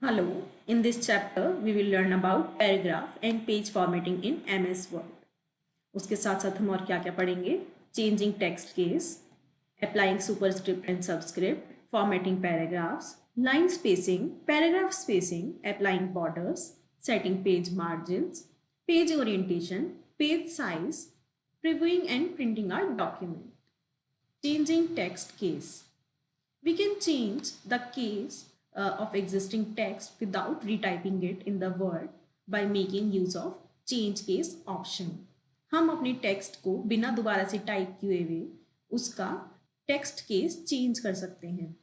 Hello, in this chapter we will learn about paragraph and page formatting in MS Word. उसके साथ साथ हम और क्या क्या पढ़ेंगे? Changing text case, applying superscript and subscript, formatting paragraphs, line spacing, paragraph spacing, applying borders, setting page margins, page orientation, page size, previewing and printing our document. Changing text case. We can change the case of existing text without retyping it in the Word by making use of change case option. हम अपने text को बिना दोबारा से type किए हुए उसका text case change कर सकते हैं.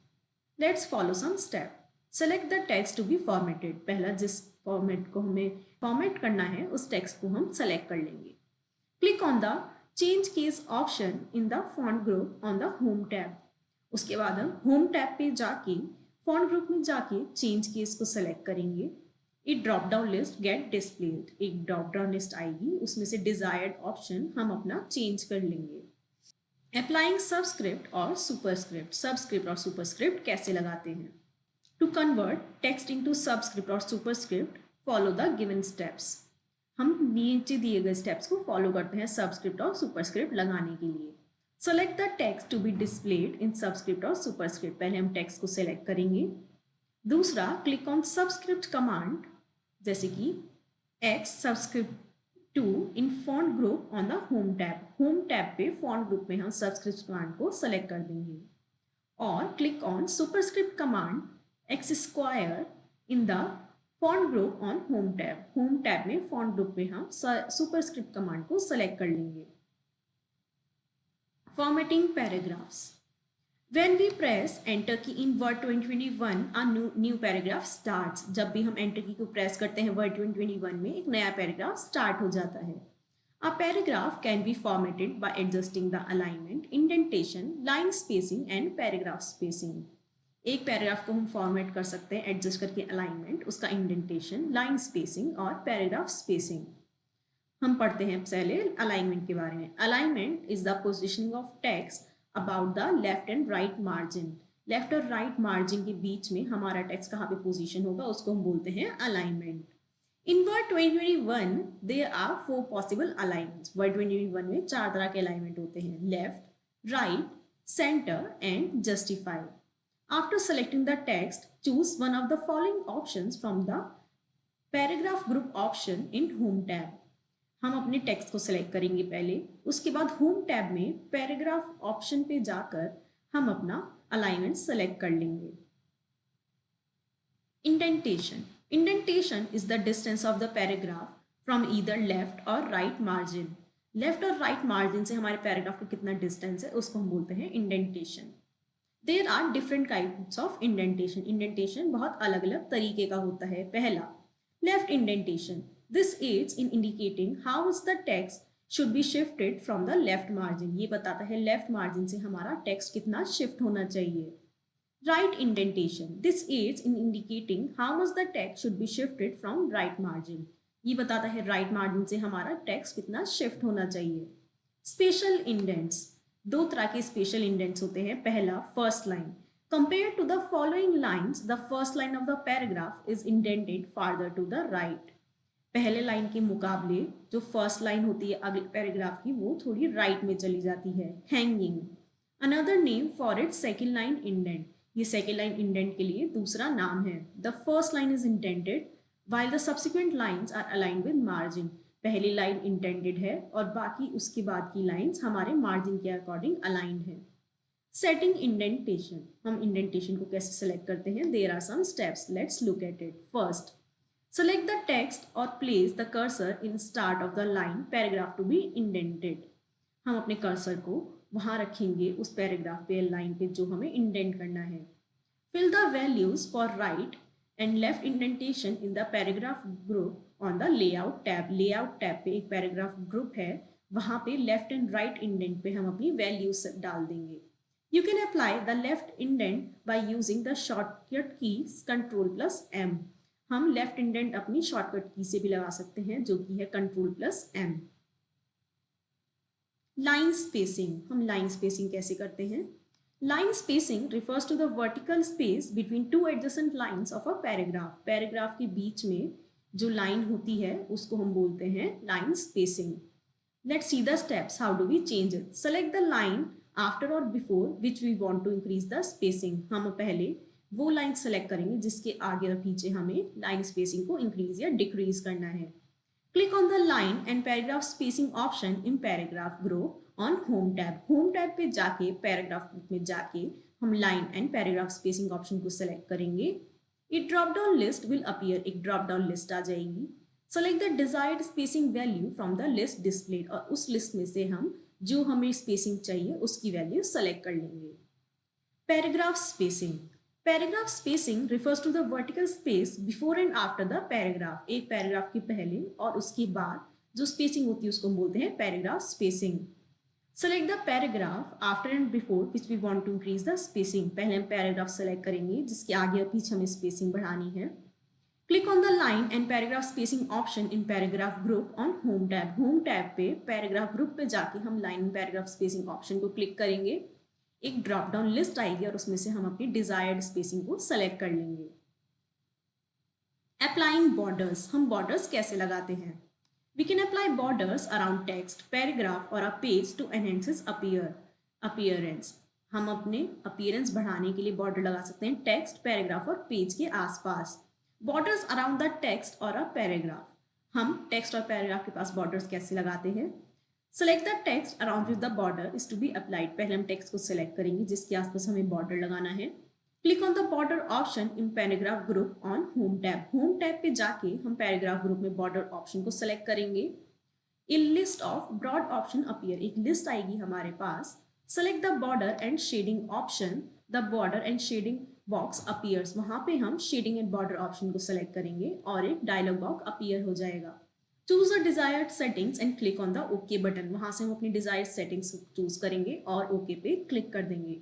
Let's follow some step. Select the text to be formatted. पहला जिस फॉर्मेट को हमें फॉर्मेट करना है उस टेक्स्ट को हम सेलेक्ट कर लेंगे. Click on the change case option in the font group on the home tab. उसके बाद हम होम टैब पे जाके फॉन्ट ग्रुप में जाके चेंज केस को सेलेक्ट करेंगे. एक drop down list get displayed, एक ड्रॉप डाउन लिस्ट आएगी, उसमें से डिजायर्ड ऑप्शन हम अपना चेंज कर लेंगे. अप्लाइंग सबस्क्रिप्ट और सुपरस्क्रिप्ट. सबस्क्रिप्ट और सुपरस्क्रिप्ट कैसे लगाते हैं? To convert text into subscript और superscript follow the given steps. हम नीचे दिए गए स्टेप्स को फॉलो करते हैं सबस्क्रिप्ट और सुपरस्क्रिप्ट लगाने के लिए. Select the text to be displayed in subscript और सुपरस्क्रिप्ट. पहले हम टेक्स्ट को सेलेक्ट करेंगे. दूसरा, क्लिक ऑन सबस्क्रिप्ट कमांड, जैसे कि x subscript two in font group on the home tab. Home tab पे फॉन्ट ग्रुप में हम सबस्क्रिप्ट कमांड को सेलेक्ट कर देंगे. और click on superscript command x square in the font group on home tab. Home tab में font group में हम सुपरस्क्रिप्ट कमांड को सेलेक्ट कर लेंगे. Formatting paragraphs. When we press enter key in Word 2021, a new paragraph starts. जब भी हम enter की को press करते हैं Word 2021 में एक नया paragraph start हो जाता है. A paragraph can be formatted by adjusting the alignment, indentation, line spacing and paragraph spacing. एक पैराग्राफ को हम फॉर्मेट कर सकते हैं एडजस्ट करके अलाइनमेंट, उसका इंडेंटेशन, लाइन स्पेसिंग और पैराग्राफ स्पेसिंग. हम पढ़ते हैं पहले अलाइनमेंट के बारे में. Alignment is the positioning of text about the left and right margin. Left और राइट मार्जिन के बीच में हमारा टेक्स्ट कहाँ पे पोजीशन होगा उसको हम बोलते हैं alignment. In word 2021 there are 4 possible alignments. Word 2021 में 4 तरह के अलाइनमेंट होते हैं: left, right, centre and justify. After selecting the text, choose one of the following options from the paragraph group option in home tab. हम अपने text को select करेंगे पहले, उसके बाद होम टैब में पैराग्राफ ऑप्शन पे जाकर हम अपना अलाइनमेंट सेलेक्ट कर लेंगे. Indentation. Indentation is the distance of the paragraph from either left और राइट मार्जिन. लेफ्ट और राइट मार्जिन से हमारे पैराग्राफ का कितना डिस्टेंस है उसको हम बोलते हैं indentation. There are different types of indentation. Indentation बहुत अलग अलग तरीके का होता है. पहला, left indentation. This aids in indicating how the text should be shifted from the left margin. ये बताता है लेफ्ट मार्जिन से हमारा टेक्स्ट कितना शिफ्ट होना चाहिए. Right indentation. This aids in indicating how much the text should be shifted from right margin. ये बताता है राइट मार्जिन से हमारा टेक्स्ट कितना शिफ्ट होना चाहिए. Special indents. 2 तरह के स्पेशल इंडेंट्स होते हैं. पहला, first line. Compared to the following lines, the first line of the paragraph is indented farther to the right. पहले लाइन के मुकाबले जो फर्स्ट लाइन होती है अगले पैराग्राफ की वो थोड़ी राइट में चली जाती है. Hanging. Another name for it second line indent. ये सेकेंड लाइन इंडेंट के लिए दूसरा नाम है. The first line is indented while the subsequent lines are aligned with margin. पहली लाइन इंडेंटेड है और बाकी उसके बाद की लाइंस हमारे मार्जिन के अकॉर्डिंग अलाइंड है. Setting indentation. हम इंडेंटेशन को कैसे सेलेक्ट करते हैं? There are some steps. Let's look at it. First, select the text or place the cursor in start of the line paragraph to be indented. हम अपने cursor को वहाँ रखेंगे उस पैराग्राफ पे, लाइन पे जो हमें इंडेंट करना है. Fill the values for right and left indentation in the paragraph group on the layout tab. layout tab पे एक पैराग्राफ ग्रुप है, वहाँ पे लेफ्ट एंड राइट इंडेंट पे हम अपनी वैल्यूज डाल देंगे. You can apply the left indent by using the shortcut keys Ctrl+M. हम लेफ्ट इंडेंट अपनी शॉर्टकट की से भी लगा सकते हैं जो कि है Ctrl+M. Line spacing. हम लाइन स्पेसिंग कैसे करते हैं? Line spacing refers to the vertical space between two adjacent lines of a paragraph. Paragraph के बीच में जो लाइन होती है उसको हम बोलते हैं line spacing. Let's see the steps. How do we change it? Select the line after or before which we want to increase the spacing. हम पहले वो लाइन सेलेक्ट करेंगे जिसके आगे और पीछे हमें लाइन स्पेसिंग को इंक्रीज या डिक्रीज करना है. Click on the line and paragraph spacing option in paragraph group on home tab. Home tab पे जाके paragraph group में जाके हम line and paragraph spacing option को select करेंगे. एक drop down list will appear. एक drop down list आ जाएगी. Select the desired spacing value from the list displayed. और उस list में से हम जो हमें spacing चाहिए उसकी value select कर लेंगे. Paragraph spacing. Paragraph spacing refers to the vertical space before and after the paragraph. एक पैराग्राफ के पहले और उसके बाद जो स्पेसिंग होती है उसको हम बोलते हैं paragraph spacing. Select the paragraph after and before which we want to increase the spacing. पहले हम पैराग्राफ सेलेक्ट करेंगे जिसके आगे और पीछे हमें स्पेसिंग बढ़ानी है. Click on the line and paragraph spacing option in paragraph group on home tab. Home tab पे पैराग्राफ ग्रुप पे जाके हम line and paragraph spacing option को क्लिक करेंगे. एक ड्रॉप डाउन लिस्ट आएगी और उसमें से हम अपनी डिजायर्ड स्पेसिंग को सेलेक्ट कर लेंगे. Applying borders. हम बॉर्डर्स कैसे लगाते हैं? We can apply borders around text, paragraph और a page to enhance its appearance. हम अपने अपीयरेंस बढ़ाने के लिए बॉर्डर लगा सकते हैं टेक्स्ट, पैराग्राफ और पेज के आसपास. बॉर्डर्स अराउंड द टेक्स्ट और अ पैराग्राफ. हम टेक्स्ट और पैराग्राफ के पास बॉर्डर्स कैसे लगाते हैं? Select the text around which the border is to be applied. पहले हम टेक्स्ट को सिलेक्ट करेंगे जिसके आसपास हमें बॉर्डर लगाना है. Click on the border option in paragraph group on home tab. Home tab पे जाके हम पैराग्राफ ग्रुप में बॉर्डर ऑप्शन को सिलेक्ट करेंगे. A list of broad option appear. एक लिस्ट आएगी हमारे पास. Select the border and shading option. The border and shading box appears. वहां पे हम शेडिंग एंड बॉर्डर ऑप्शन को सिलेक्ट करेंगे और एक डायलॉग बॉक्स अपीयर हो जाएगा. Choose the desired settings and click on the okay button. वहां से हम अपनी डिजायर्ड सेटिंग्स चूज करेंगे और ओके पे क्लिक कर देंगे.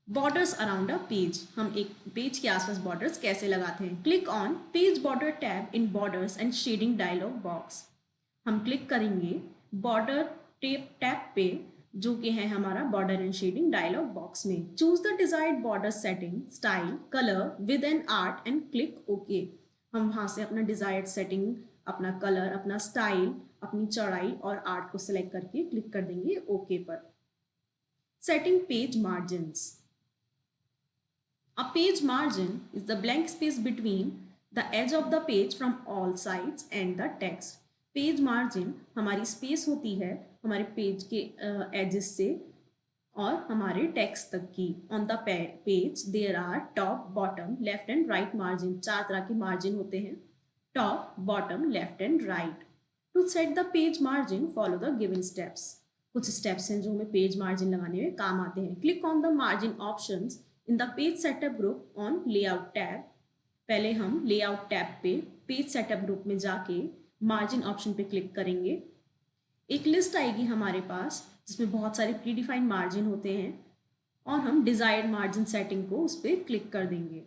Borders around a page. हम एक पेज के आसपास बॉर्डर्स कैसे लगाते हैं? Click on page border tab in borders and shading dialog box. हम क्लिक करेंगे बॉर्डर टैब पे जो कि है हमारा border and shading dialog box में. Choose the desired border setting, style, colour, width and art and click okay. हम वहां से अपना डिजायर्ड सेटिंग, अपना कलर, अपना स्टाइल, अपनी चौड़ाई और आर्ट को सिलेक्ट करके क्लिक कर देंगे ओके पर. Setting page margins. A page margin is the blank space between the edge of the page from all sides and the text. Page margin हमारी स्पेस होती है हमारे पेज के एजेस से और हमारे टेक्स्ट तक की. On the page there are top, bottom, left and right margin. 4 तरह के मार्जिन होते हैं, top, bottom, left and right. To set the page margin, follow the given steps. कुछ steps हैं जो हमें पेज मार्जिन लगाने में काम आते हैं. Click on the margin options in the page setup group on layout tab. पहले हम layout tab पे पेज सेटअप ग्रुप में जाके मार्जिन ऑप्शन पे क्लिक करेंगे. एक लिस्ट आएगी हमारे पास जिसमें बहुत सारे प्रीडिफाइंड मार्जिन होते हैं और हम डिजायर्ड मार्जिन सेटिंग को उस पर क्लिक कर देंगे.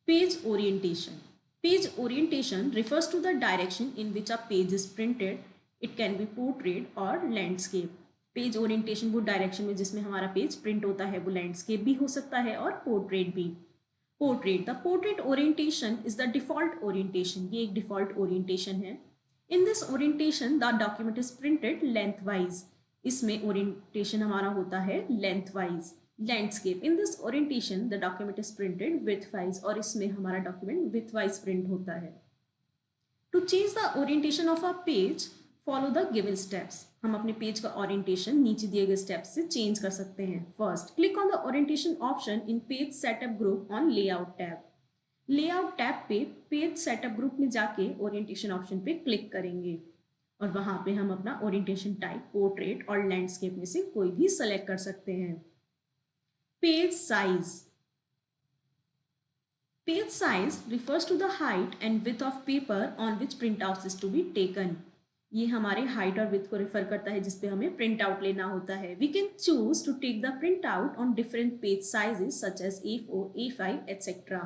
Page orientation. Page orientation refers to the direction in which a page is printed. It can be portrait or landscape. Page orientation वो डायरेक्शन में जिसमें हमारा पेज प्रिंट होता है वो लैंडस्केप भी हो सकता है और पोर्ट्रेट भी. Portrait. The portrait orientation is the default orientation. ये एक डिफॉल्ट ओरिएंटेशन है. In this orientation the document is printed lengthwise. इसमें ओरिएंटेशन हमारा होता है lengthwise. Landscape. In this orientation the document is printed widthwise. और इसमें हमारा डॉक्यूमेंट विथवाइज प्रिंट होता है. To change the orientation of a page follow the given steps. हम अपने पेज का ओरिएंटेशन नीचे दिए गए स्टेप्स से चेंज कर सकते हैं. First, click on the orientation option in page setup group on layout tab. Layout tab पे पेज सेटअप ग्रुप में जाके ओरिएंटेशन ऑप्शन पे क्लिक करेंगे और वहां पे हम अपना ओरिएंटेशन टाइप पोर्ट्रेट और लैंडस्केप में से कोई भी सेलेक्ट कर सकते हैं. Page size. Page size refers to the height and width of paper on which printouts is to be taken. ये हमारे हाइट और विथ को रिफर करता है जिसपे हमें प्रिंट आउट लेना होता है. We can choose to take the print out on different page sizes such as A4, A5 etcetera.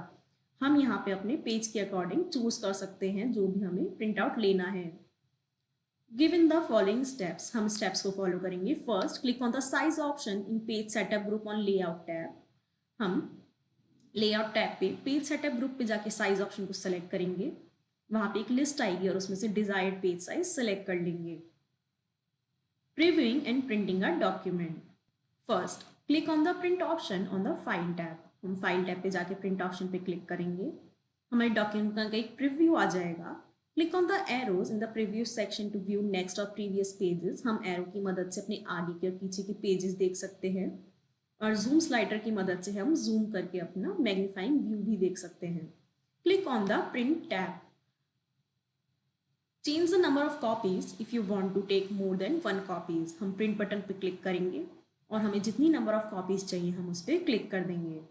हम यहाँ पे अपने पेज के अकॉर्डिंग चूज कर सकते हैं जो भी हमें प्रिंट आउट लेना है. गिवन द फॉलोइंग स्टेप्स, हम स्टेप्स को फॉलो करेंगे. First, click on the size option in page setup group on layout tab. हम लेआउट टैब पे पेज सेटअप ग्रुप पे जाके साइज ऑप्शन को सेलेक्ट करेंगे. वहां पे एक लिस्ट आएगी और उसमें से डिजायर्ड पेज साइज सेलेक्ट कर लेंगे. Previewing and printing a document. First, click on the print option on the file tab. हम फाइल टैब पे जाके प्रिंट ऑप्शन पे क्लिक करेंगे. हमारे डॉक्यूमेंट का एक प्रीव्यू आ जाएगा. Click on the arrows in the preview section two view next और प्रीवियस पेजेस. हम एरो की मदद से अपने आगे के और पीछे के पेजेस देख सकते हैं और जूम स्लाइडर की मदद से हम जूम करके अपना मैग्नीफाइंग व्यू भी देख सकते हैं. Click on the print tab. Change the number of copies if you want to take more than 1 copies. हम प्रिंट बटन पे क्लिक करेंगे और हमें जितनी नंबर ऑफ कॉपीज चाहिए हम उस पर क्लिक कर देंगे.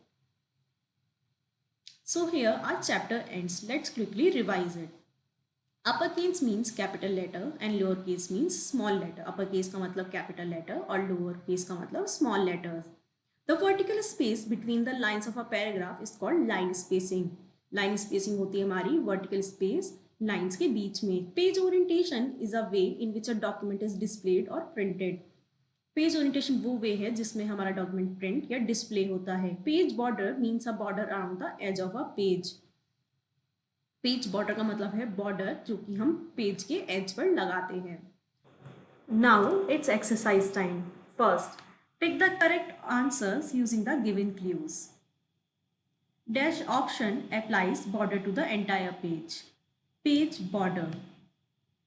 So here our chapter ends. Let's quickly revise it. Uppercase means capital letter and lowercase means small letter. Uppercase का मतलब capital letter और lowercase का मतलब small letters. The vertical space between the lines of a paragraph is called line spacing. Line spacing होती है हमारी vertical space lines के बीच में. Page orientation is a way in which a document is displayed or printed. Page orientation वो वे है जिसमें हमारा document print या डिस्प्ले होता है. Page border means a border around the edge of a page. Page border का मतलब है बॉर्डर जो कि हम पेज के एज पर लगाते हैं. Now it's exercise time. First, tick the correct answers using the given clues. Dash option applies border to the entire page. Page border.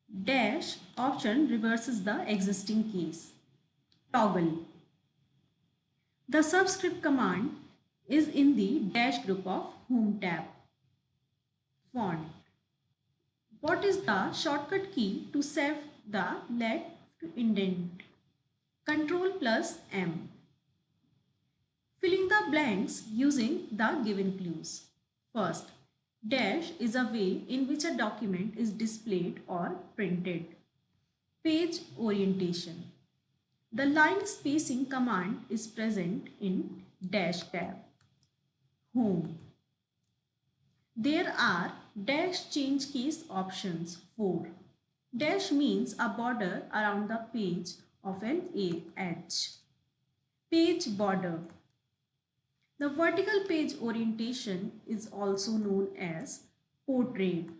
Dash option reverses the existing case. Toggle. The subscript command is in the dash group of Home tab. Font. What is the shortcut key to save the left indent? Control plus M. Filling the blanks using the given clues. First, dash is a way in which a document is displayed or printed. Page orientation. The line spacing command is present in dash tab. Home. There are dash change case options. 4. Dash means a border around the page of an edge. Page border. The vertical page orientation is also known as portrait.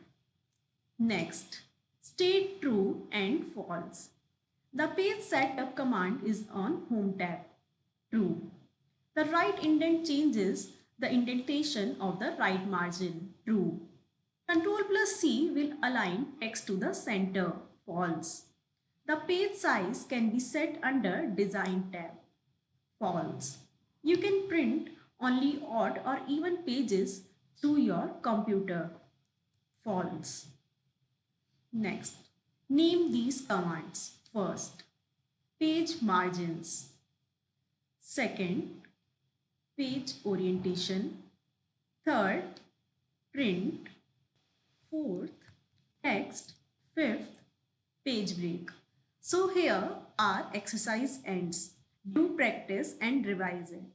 Next, state true and false. The page setup command is on Home tab. True. The right indent changes the indentation of the right margin. True. Control plus C will align text to the center. False. The page size can be set under Design tab. False. You can print only odd or even pages through your computer. False. Next, name these commands. First, page margins. Second, page orientation. Third, print. Fourth, text. Fifth, page break. So here our exercise ends. Do practice and revise it.